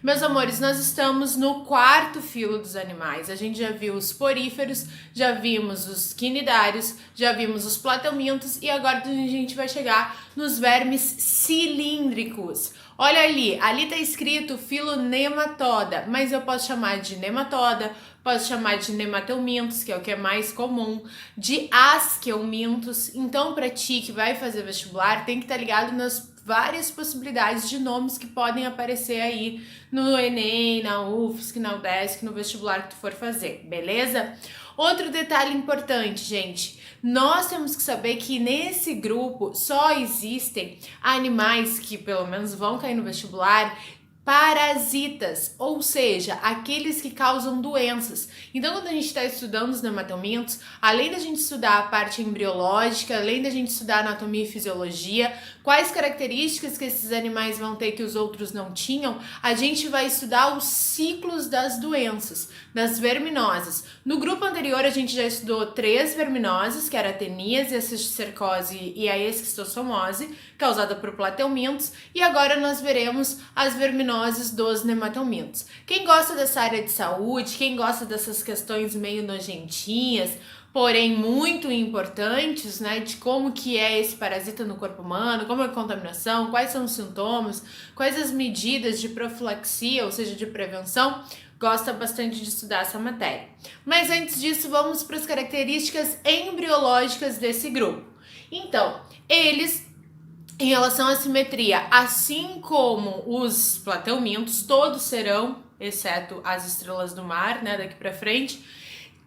Meus amores, nós estamos no quarto filo dos animais. A gente já viu os poríferos, já vimos os quinidários, já vimos os platelmintos e agora a gente vai chegar nos vermes cilíndricos. Olha ali tá escrito filo nematoda, mas eu posso chamar de nematoda, posso chamar de nematelmintos, que é o que é mais comum, de asqueumintos. Então, para ti que vai fazer vestibular, tem que estar ligado nas várias possibilidades de nomes que podem aparecer aí no Enem, na UFSC, na UDESC, no vestibular que tu for fazer, beleza? Outro detalhe importante, gente, nós temos que saber que nesse grupo só existem animais que pelo menos vão cair no vestibular, parasitas, ou seja, aqueles que causam doenças. Então, quando a gente está estudando os nematelmintos, além da gente estudar a parte embriológica, além da gente estudar anatomia e fisiologia, quais características que esses animais vão ter que os outros não tinham, a gente vai estudar os ciclos das doenças, das verminoses. No grupo anterior, a gente já estudou 3 verminoses, que era a teníase, a cisticercose e a esquistossomose, causada por platelmintos, e agora nós veremos as verminoses dos nematelmintos. Quem gosta dessa área de saúde, quem gosta dessas questões meio nojentinhas, porém muito importantes, né, de como que é esse parasita no corpo humano, como é a contaminação, quais são os sintomas, quais as medidas de profilaxia, ou seja, de prevenção, gosta bastante de estudar essa matéria. Mas antes disso, vamos para as características embriológicas desse grupo. Então, eles, em relação à simetria, assim como os platelmintos, todos serão, exceto as estrelas do mar, né, daqui para frente,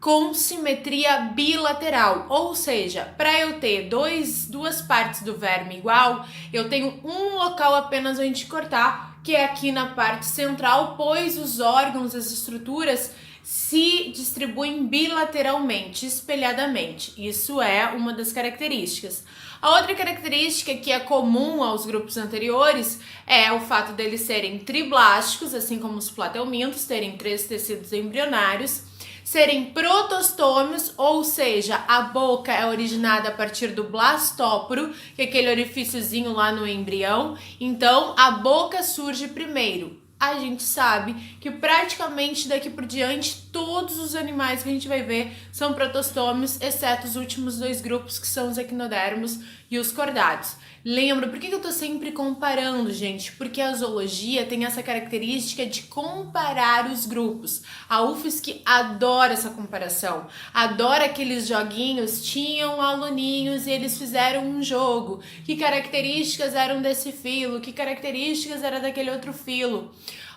com simetria bilateral, ou seja, para eu ter duas partes do verme igual, eu tenho um local apenas onde cortar, que é aqui na parte central, pois os órgãos, as estruturas se distribuem bilateralmente, espelhadamente. Isso é uma das características. A outra característica que é comum aos grupos anteriores é o fato deles serem triblásticos, assim como os platelmintos, terem 3 tecidos embrionários, serem protostômios, ou seja, a boca é originada a partir do blastóporo, que é aquele orifíciozinho lá no embrião, então a boca surge primeiro. A gente sabe que praticamente daqui por diante todos os animais que a gente vai ver são protostômios, exceto os últimos 2 grupos que são os equinodermos e os cordados. Lembra, por que eu tô sempre comparando, gente? Porque a zoologia tem essa característica de comparar os grupos. A UFSC adora essa comparação, adora aqueles joguinhos, tinham aluninhos e eles fizeram um jogo. Que características eram desse filo? Que características era daquele outro filo?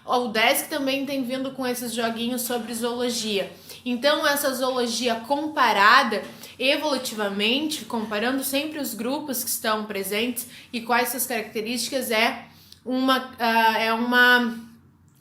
O UDESC também tem vindo com esses joguinhos sobre zoologia. Então, essa zoologia comparada, evolutivamente, comparando sempre os grupos que estão presentes e quais suas características, é uma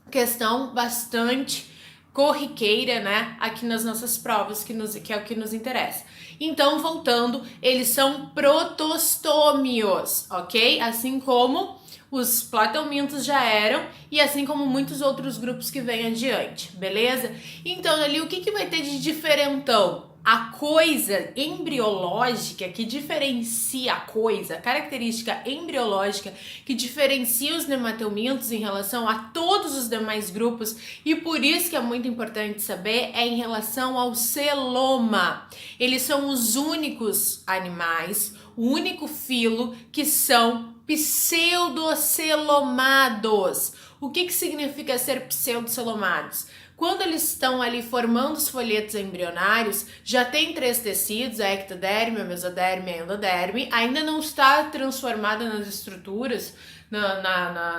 questão bastante corriqueira, né, aqui nas nossas provas, que é o que nos interessa. Então, voltando, eles são protostômios, ok? Assim como os platelmintos já eram, e assim como muitos outros grupos que vêm adiante, beleza? Então, ali, o que vai ter de diferentão? A coisa embriológica que diferencia a coisa, a característica embriológica que diferencia os nematelmintos em relação a todos os demais grupos, e por isso que é muito importante saber, é em relação ao celoma. Eles são os únicos animais, o único filo que são pseudocelomados. O que significa ser pseudocelomados? Quando eles estão ali formando os folhetos embrionários, já tem 3 tecidos, a ectoderme, a mesoderme e a endoderme, ainda não está transformada nas estruturas,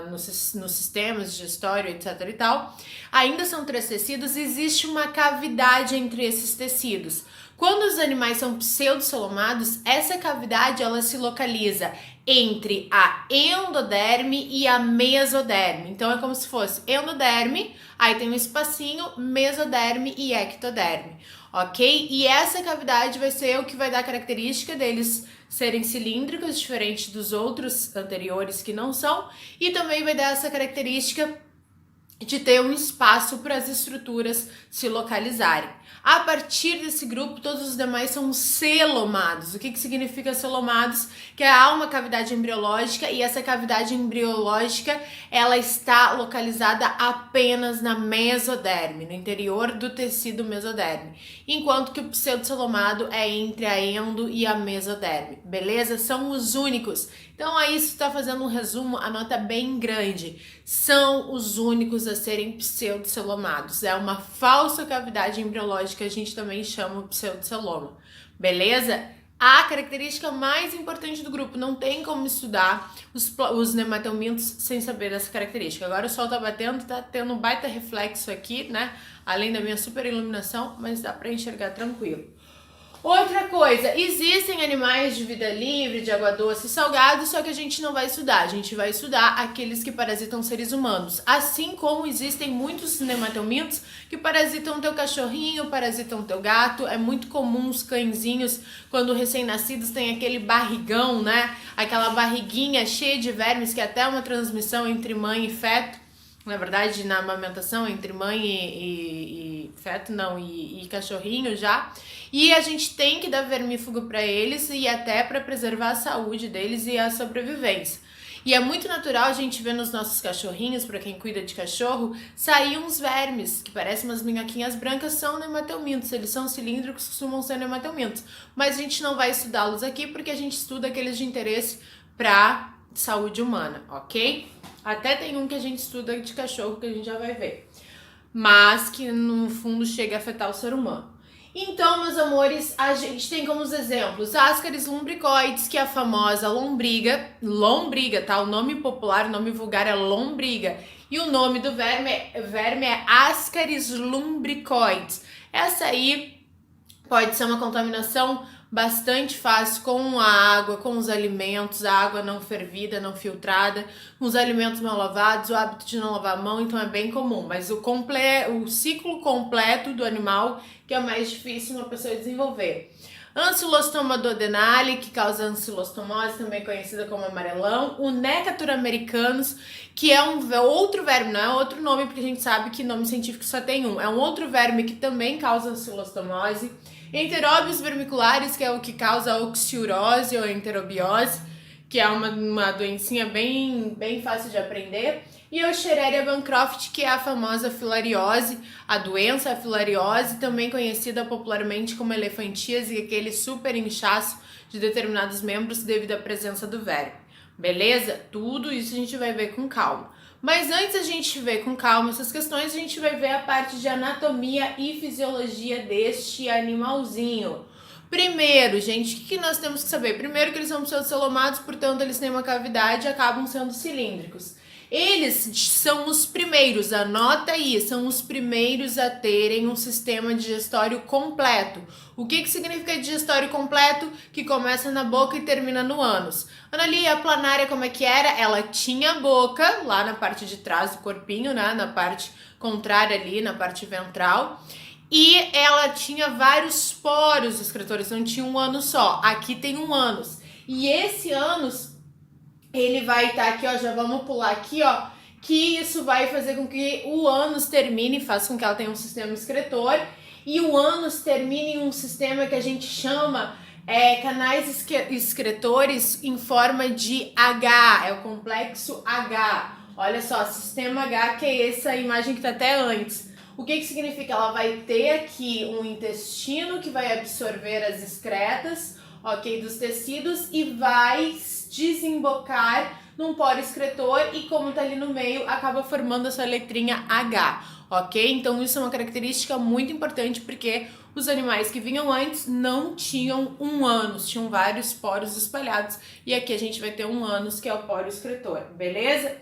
nos sistemas digestório, etc e tal. Ainda são 3 tecidos, existe uma cavidade entre esses tecidos. Quando os animais são pseudocelomados, essa cavidade ela se localiza entre a endoderme e a mesoderme. Então é como se fosse endoderme, aí tem um espacinho, mesoderme e ectoderme, ok? E essa cavidade vai ser o que vai dar a característica deles serem cilíndricos, diferente dos outros anteriores que não são, e também vai dar essa característica de ter um espaço para as estruturas se localizarem. A partir desse grupo, todos os demais são celomados. O que significa celomados? Que há uma cavidade embriológica e essa cavidade embriológica ela está localizada apenas na mesoderme, no interior do tecido mesoderme, enquanto que o pseudocelomado é entre a endo e a mesoderme, beleza? São os únicos. Então aí se tu tá fazendo um resumo, anota bem grande. São os únicos a serem pseudocelomados. É uma falsa cavidade embriológica, a gente também chama o pseudoceloma. Beleza? A característica mais importante do grupo, não tem como estudar os nematelmintos sem saber dessa característica. Agora o sol tá batendo, tá tendo um baita reflexo aqui, né? Além da minha super iluminação, mas dá pra enxergar tranquilo. Outra coisa, existem animais de vida livre, de água doce e salgado, só que a gente não vai estudar. A gente vai estudar aqueles que parasitam seres humanos. Assim como existem muitos nematelmintos que parasitam teu cachorrinho, parasitam teu gato. É muito comum os cãezinhos, quando recém-nascidos, tem aquele barrigão, né? Aquela barriguinha cheia de vermes, que é até uma transmissão entre mãe e feto. Na verdade, na amamentação entre mãe e feto, não, e cachorrinho já. E a gente tem que dar vermífugo para eles e até para preservar a saúde deles e a sobrevivência. E é muito natural a gente ver nos nossos cachorrinhos, para quem cuida de cachorro, sair uns vermes, que parecem umas minhoquinhas brancas, são nematelmintos. Eles são cilíndricos, costumam ser nematelmintos. Mas a gente não vai estudá-los aqui porque a gente estuda aqueles de interesse para saúde humana, ok? Até tem um que a gente estuda de cachorro que a gente já vai ver, mas que no fundo chega a afetar o ser humano. Então, meus amores, a gente tem como os exemplos Ascaris lumbricoides, que é a famosa lombriga, tá? O nome popular, o nome vulgar é lombriga. E o nome do verme é Ascaris lumbricoides. Essa aí pode ser uma contaminação bastante fácil com a água, com os alimentos, a água não fervida, não filtrada, com os alimentos mal lavados, o hábito de não lavar a mão, então é bem comum. Mas o ciclo completo do animal que é mais difícil uma pessoa desenvolver. Ancylostoma duodenale, que causa ancylostomose, também conhecida como amarelão. O Necatur americanus, que é um outro verme, não é outro nome, porque a gente sabe que nome científico só tem um. É um outro verme que também causa ancylostomose. Enteróbios vermiculares, que é o que causa a oxiurose ou enterobiose, que é uma doencinha bem fácil de aprender. E a Escherichia bancroft, que é a famosa filariose, a doença filariose, também conhecida popularmente como elefantíase, aquele super inchaço de determinados membros devido à presença do verme. Beleza? Tudo isso a gente vai ver com calma. Mas antes a gente ver com calma essas questões, a gente vai ver a parte de anatomia e fisiologia deste animalzinho. Primeiro, gente, o que nós temos que saber? Primeiro que eles são pseudocelomados, portanto eles têm uma cavidade e acabam sendo cilíndricos. Eles são os primeiros, anota aí, são os primeiros a terem um sistema digestório completo. O que significa digestório completo? Que começa na boca e termina no ânus. Analia, a planária como é que era? Ela tinha boca, lá na parte de trás do corpinho, né? Na parte contrária ali, na parte ventral. E ela tinha vários poros excretores, não tinha um ânus só. Aqui tem um ânus. E esse ânus, ele vai estar aqui, ó, já vamos pular aqui, ó, que isso vai fazer com que o ânus termine, faz com que ela tenha um sistema excretor, e o ânus termine em um sistema que a gente chama canais excretores em forma de H, é o complexo H. Olha só, sistema H, que é essa imagem que tá até antes. O que significa? Ela vai ter aqui um intestino que vai absorver as excretas, ok, dos tecidos e vai desembocar num poro excretor e como tá ali no meio, acaba formando essa letrinha H, ok? Então isso é uma característica muito importante porque os animais que vinham antes não tinham um ânus, tinham vários poros espalhados e aqui a gente vai ter um ânus que é o poro excretor, beleza?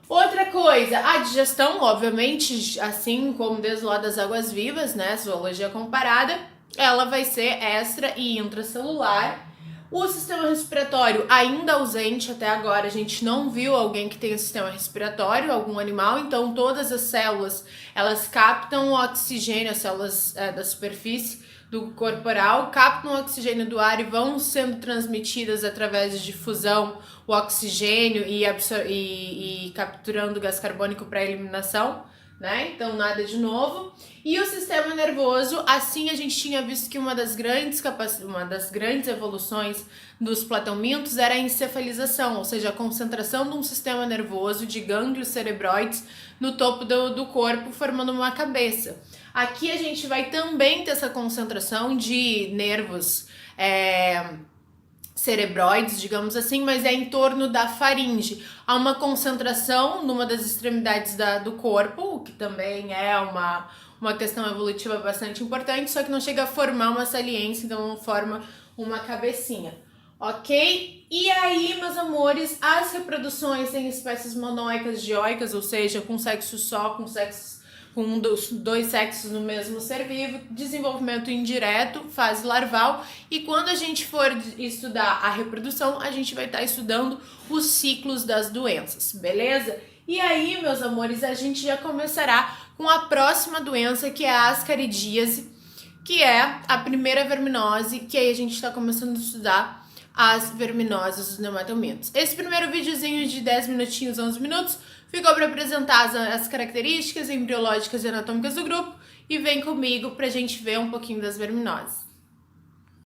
Outra coisa, a digestão, obviamente, assim como desde lá das águas vivas, né, zoologia comparada, ela vai ser extra e intracelular. O sistema respiratório ainda ausente, até agora a gente não viu alguém que tenha sistema respiratório, algum animal, então todas as células, elas captam o oxigênio, as células da superfície do corporal, captam o oxigênio do ar e vão sendo transmitidas através de difusão o oxigênio e capturando o gás carbônico para eliminação, né? Então nada de novo. E o sistema nervoso, assim a gente tinha visto que uma das grandes evoluções dos plateumintos era a encefalização, ou seja, a concentração de um sistema nervoso de gânglios cerebroides no topo do corpo, formando uma cabeça. Aqui a gente vai também ter essa concentração de nervos cerebroides, digamos assim, mas é em torno da faringe. Há uma concentração numa das extremidades do corpo, o que também é uma questão evolutiva bastante importante, só que não chega a formar uma saliência, então não forma uma cabecinha, ok? E aí, meus amores, as reproduções em espécies monoicas, dioicas, ou seja, com sexo só, com dois sexos no mesmo ser vivo, desenvolvimento indireto, fase larval, e quando a gente for estudar a reprodução, a gente vai estar estudando os ciclos das doenças, beleza? E aí, meus amores, a gente já começará com a próxima doença, que é a ascaridíase, que é a primeira verminose, que aí a gente está começando a estudar as verminoses dos nematomintos. Esse primeiro videozinho de 10 minutinhos, 11 minutos, ficou para apresentar as características embriológicas e anatômicas do grupo, e vem comigo pra gente ver um pouquinho das verminoses.